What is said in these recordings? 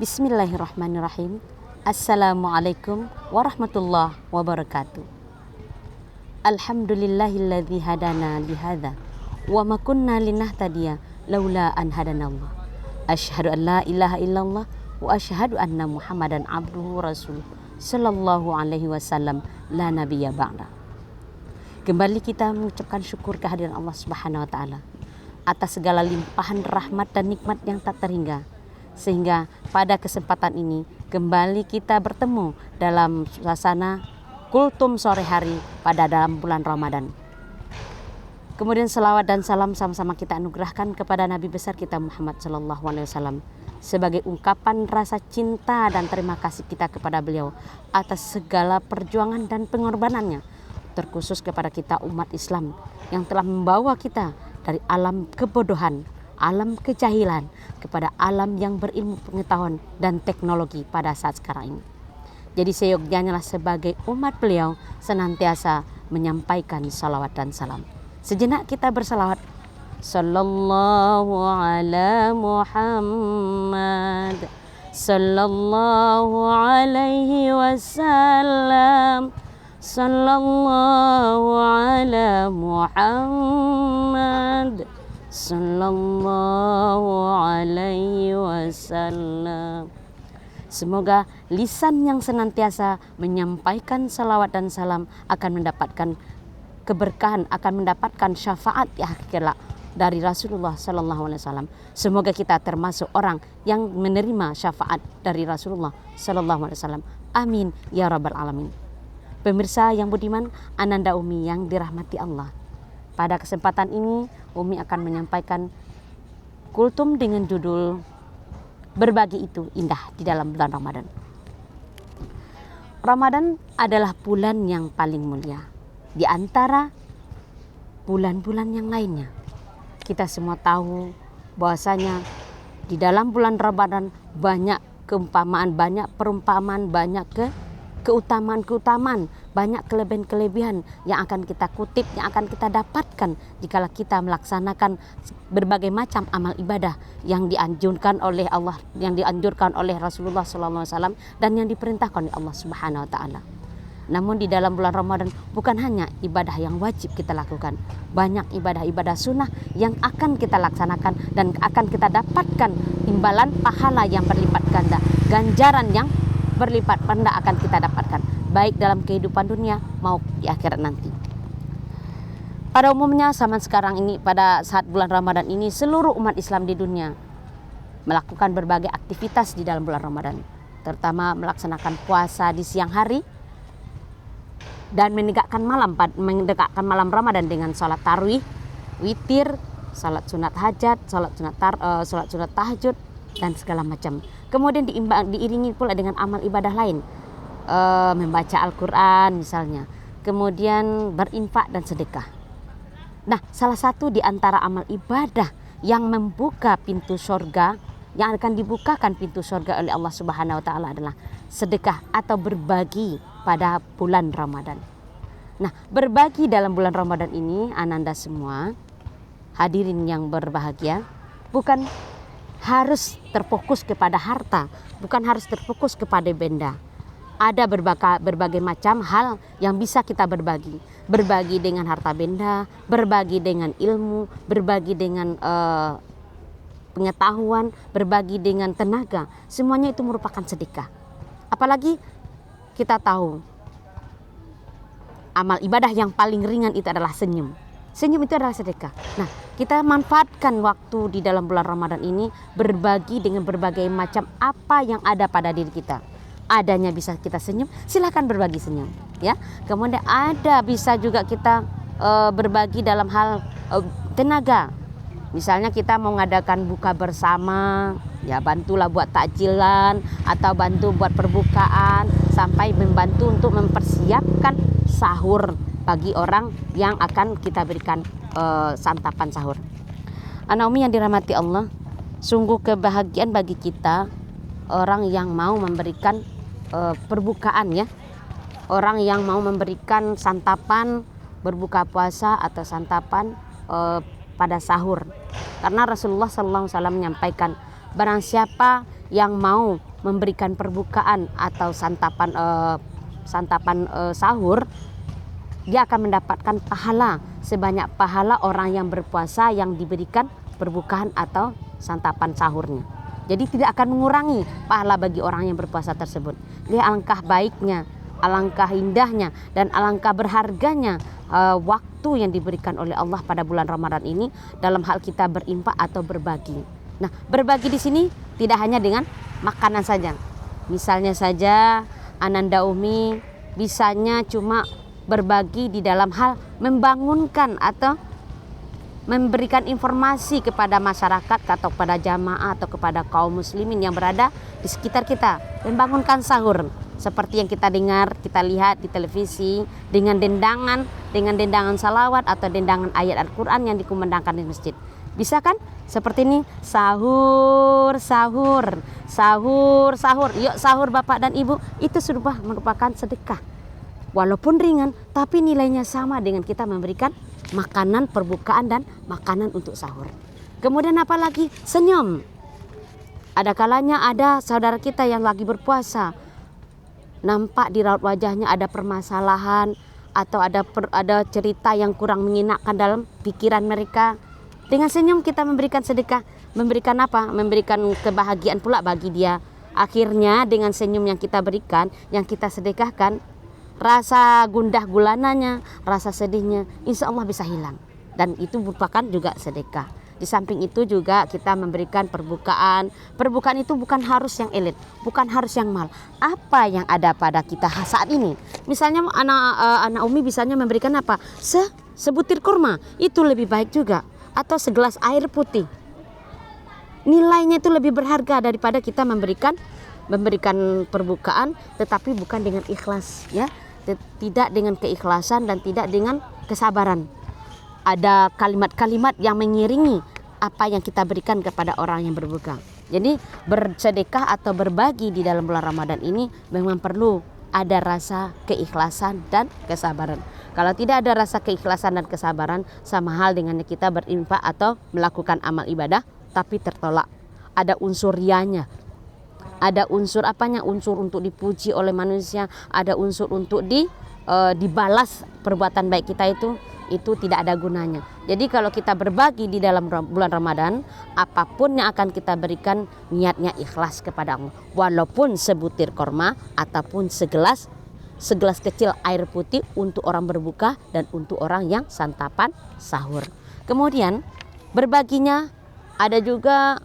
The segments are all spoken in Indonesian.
Bismillahirrahmanirrahim. Assalamualaikum warahmatullahi wabarakatuh. Alhamdulillahilladzi hadana lihadza wa ma kunna linahtadiya laula an hadanallah. Asyhadu an la ilaha illallah wa asyhadu anna Muhammadan abduhu rasuluh sallallahu alaihi wasallam la nabiyya ba'da. Kembali kita mengucapkan syukur kehadiran Allah Subhanahu wa taala atas segala limpahan rahmat dan nikmat yang tak terhingga, sehingga pada kesempatan ini kembali kita bertemu dalam suasana kultum sore hari pada dalam bulan Ramadan. Kemudian selawat dan salam sama-sama kita anugerahkan kepada Nabi besar kita Muhammad sallallahu alaihi wasallam sebagai ungkapan rasa cinta dan terima kasih kita kepada beliau atas segala perjuangan dan pengorbanannya, terkhusus kepada kita umat Islam yang telah membawa kita dari alam kebodohan, alam kejahilan kepada alam yang berilmu pengetahuan dan teknologi pada saat sekarang ini. Jadi seyogyanya sebagai umat beliau senantiasa menyampaikan salawat dan salam. Sejenak kita bersalawat. Sallallahu ala Muhammad, sallallahu alaihi wasallam, sallallahu ala Muhammad, sallallahu alaihi wasallam. Semoga lisan yang senantiasa menyampaikan salawat dan salam akan mendapatkan keberkahan, akan mendapatkan syafaat di akhir kelak dari Rasulullah sallallahu alaihi wasallam. Semoga kita termasuk orang yang menerima syafaat dari Rasulullah sallallahu alaihi wasallam. Amin ya rabbal alamin. Pemirsa yang budiman, Ananda Umi yang dirahmati Allah. Pada kesempatan ini Umi akan menyampaikan kultum dengan judul Berbagi itu indah di dalam bulan Ramadan. Ramadan adalah bulan yang paling mulia di antara bulan-bulan yang lainnya. Kita semua tahu bahwasanya di dalam bulan Ramadan banyak keumpamaan, banyak perumpamaan, banyak keutamaan-keutamaan, banyak kelebihan-kelebihan yang akan kita kutip, yang akan kita dapatkan jika kita melaksanakan berbagai macam amal ibadah yang dianjurkan oleh Allah, yang dianjurkan oleh Rasulullah SAW dan yang diperintahkan oleh Allah Subhanahu wa taala. Namun di dalam bulan Ramadan bukan hanya ibadah yang wajib kita lakukan, banyak ibadah-ibadah sunnah yang akan kita laksanakan dan akan kita dapatkan imbalan pahala yang berlipat ganda, ganjaran yang berlipat ganda akan kita dapatkan baik dalam kehidupan dunia maupun di akhirat nanti. Pada umumnya zaman sekarang ini, pada saat bulan Ramadan ini, seluruh umat Islam di dunia melakukan berbagai aktivitas di dalam bulan Ramadan, terutama melaksanakan puasa di siang hari dan mendekatkan malam Ramadan dengan sholat tarawih, witir, sholat sunat hajat, sholat sunat tahajud dan segala macam. Kemudian diiringi pula dengan amal ibadah lain, membaca Al-Quran misalnya, kemudian berinfak dan sedekah. Nah, salah satu di antara amal ibadah yang membuka pintu surga, yang akan dibukakan pintu surga oleh Allah Subhanahu wa taala adalah sedekah atau berbagi pada bulan Ramadan. Nah, berbagi dalam bulan Ramadan ini, Ananda semua hadirin yang berbahagia, bukan harus terfokus kepada harta, bukan harus terfokus kepada benda. Ada berbagai macam hal yang bisa kita berbagi. Berbagi dengan harta benda, berbagi dengan ilmu, berbagi dengan pengetahuan, berbagi dengan tenaga. Semuanya itu merupakan sedekah. Apalagi kita tahu amal ibadah yang paling ringan itu adalah senyum. Senyum itu adalah sedekah. Nah, kita manfaatkan waktu di dalam bulan Ramadan ini berbagi dengan berbagai macam apa yang ada pada diri kita. Adanya bisa kita senyum, silakan berbagi senyum, ya. Kemudian ada bisa juga kita berbagi dalam hal tenaga. Misalnya kita mau mengadakan buka bersama, ya bantulah buat takjilan atau bantu buat perbukaan sampai membantu untuk mempersiapkan sahur bagi orang yang akan kita berikan santapan sahur. Anak Umi yang dirahmati Allah, sungguh kebahagiaan bagi kita orang yang mau memberikan perbukaan, ya, orang yang mau memberikan santapan berbuka puasa atau santapan pada sahur. Karena Rasulullah SAW menyampaikan, barang siapa yang mau memberikan perbukaan atau santapan sahur, dia akan mendapatkan pahala sebanyak pahala orang yang berpuasa yang diberikan perbukaan atau santapan sahurnya. Jadi tidak akan mengurangi pahala bagi orang yang berpuasa tersebut. Lihat alangkah baiknya, alangkah indahnya, dan alangkah berharganya waktu yang diberikan oleh Allah pada bulan Ramadan ini dalam hal kita berinfak atau berbagi. Nah, berbagi di sini tidak hanya dengan makanan saja. Misalnya saja Ananda Umi bisanya cuma berbagi di dalam hal membangunkan atau memberikan informasi kepada masyarakat atau kepada jamaah atau kepada kaum muslimin yang berada di sekitar kita, membangunkan sahur seperti yang kita dengar, kita lihat di televisi dengan dendangan salawat atau dendangan ayat Al-Quran yang dikumandangkan di masjid. Bisa kan? Seperti ini, sahur, sahur, sahur, sahur. Yuk sahur Bapak dan Ibu. Itu sudah merupakan sedekah. Walaupun ringan, tapi nilainya sama dengan kita memberikan makanan perbukaan dan makanan untuk sahur. Kemudian apa lagi? Senyum. Ada kalanya ada saudara kita yang lagi berpuasa, nampak di raut wajahnya ada permasalahan atau ada cerita yang kurang menyenangkan dalam pikiran mereka. Dengan senyum kita memberikan sedekah. Memberikan apa? Memberikan kebahagiaan pula bagi dia. Akhirnya dengan senyum yang kita berikan, yang kita sedekahkan, rasa gundah gulananya, rasa sedihnya insya Allah bisa hilang. Dan itu merupakan juga sedekah. Di samping itu juga kita memberikan perbukaan. Perbukaan itu bukan harus yang elit, bukan harus yang mahal. Apa yang ada pada kita saat ini. Misalnya anak Umi bisanya memberikan apa? Sebutir kurma, itu lebih baik juga. Atau segelas air putih. Nilainya itu lebih berharga daripada kita memberikan perbukaan tetapi bukan dengan ikhlas, ya. Tidak dengan keikhlasan dan tidak dengan kesabaran. Ada kalimat-kalimat yang mengiringi apa yang kita berikan kepada orang yang berbuka. Jadi bersedekah atau berbagi di dalam bulan Ramadan ini memang perlu ada rasa keikhlasan dan kesabaran. Kalau tidak ada rasa keikhlasan dan kesabaran, sama hal dengan kita berinfak atau melakukan amal ibadah tapi tertolak. Ada unsur rianya. Ada unsur apanya? Unsur untuk dipuji oleh manusia, ada unsur untuk dibalas perbuatan baik kita itu tidak ada gunanya. Jadi kalau kita berbagi di dalam bulan Ramadan, apapun yang akan kita berikan niatnya ikhlas kepada Allah. Walaupun sebutir korma ataupun segelas kecil air putih untuk orang berbuka dan untuk orang yang santapan sahur. Kemudian berbaginya ada juga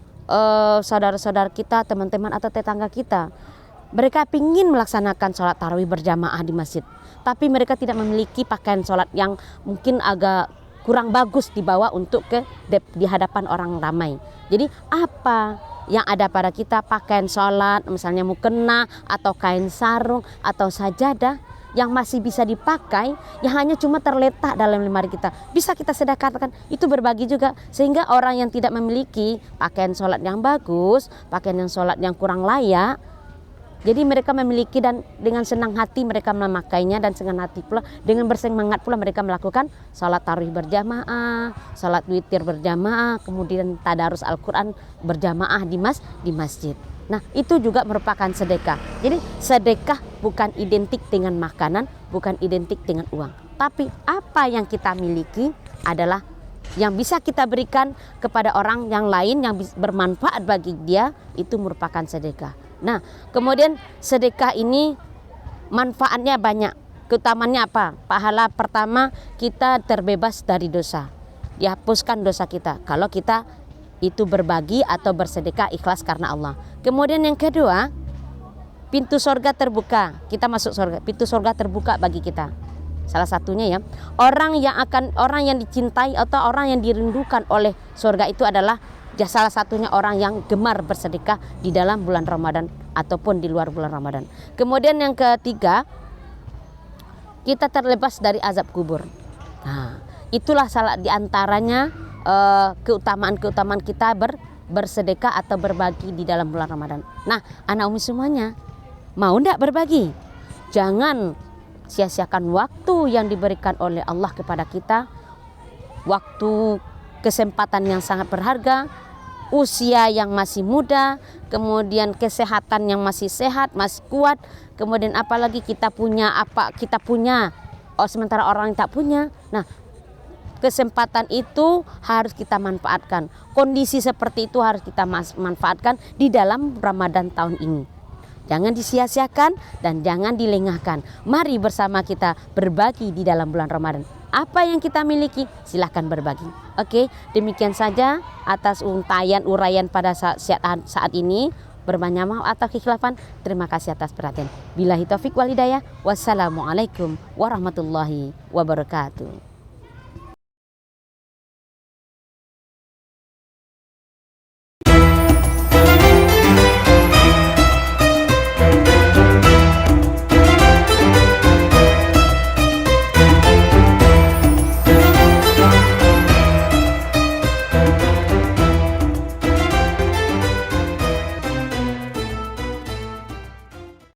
saudara-saudara kita, teman-teman atau tetangga kita. Mereka ingin melaksanakan sholat tarawih berjamaah di masjid, tapi mereka tidak memiliki pakaian sholat yang mungkin agak kurang bagus dibawa untuk di hadapan orang ramai. Jadi apa yang ada pada kita? Pakaian sholat, misalnya mukena atau kain sarung atau sajadah yang masih bisa dipakai, yang hanya cuma terletak dalam lemari kita, bisa kita sedekahkan. Itu berbagi juga, sehingga orang yang tidak memiliki pakaian sholat yang bagus, pakaian yang sholat yang kurang layak, jadi mereka memiliki dan dengan senang hati mereka memakainya, dan senang hati pula, dengan bersemangat pula mereka melakukan sholat tarawih berjamaah, sholat witir berjamaah, kemudian tadarus Al-Quran berjamaah di masjid. Nah, itu juga merupakan sedekah. Jadi sedekah bukan identik dengan makanan, bukan identik dengan uang. Tapi apa yang kita miliki adalah yang bisa kita berikan kepada orang yang lain yang bermanfaat bagi dia, itu merupakan sedekah. Nah, kemudian sedekah ini manfaatnya banyak. Keutamanya apa? Pahala pertama, kita terbebas dari dosa. Dihapuskan dosa kita kalau kita itu berbagi atau bersedekah ikhlas karena Allah. Kemudian yang kedua, pintu surga terbuka. Kita masuk surga, pintu surga terbuka bagi kita. Salah satunya ya, orang yang dicintai atau orang yang dirindukan oleh surga itu adalah salah satunya orang yang gemar bersedekah di dalam bulan Ramadan ataupun di luar bulan Ramadan. Kemudian yang ketiga, kita terlepas dari azab kubur. Nah, itulah salah diantaranya keutamaan-keutamaan kita bersedekah atau berbagi di dalam bulan Ramadan. Nah, anak Umi semuanya, mau enggak berbagi? Jangan sia-siakan waktu yang diberikan oleh Allah kepada kita, waktu kesempatan yang sangat berharga, usia yang masih muda, kemudian kesehatan yang masih sehat, masih kuat, kemudian apalagi kita punya sementara orang yang tak punya. Nah, kesempatan itu harus kita manfaatkan. Kondisi seperti itu harus kita manfaatkan di dalam Ramadan tahun ini. Jangan disia-siakan dan jangan dilengahkan. Mari bersama kita berbagi di dalam bulan Ramadan. Apa yang kita miliki silahkan berbagi. Oke, demikian saja atas uraian pada saat ini. Berbanyak maaf atau kekhilafan. Terima kasih atas perhatian. Billahi taufik wal hidayah. Wassalamualaikum warahmatullahi wabarakatuh.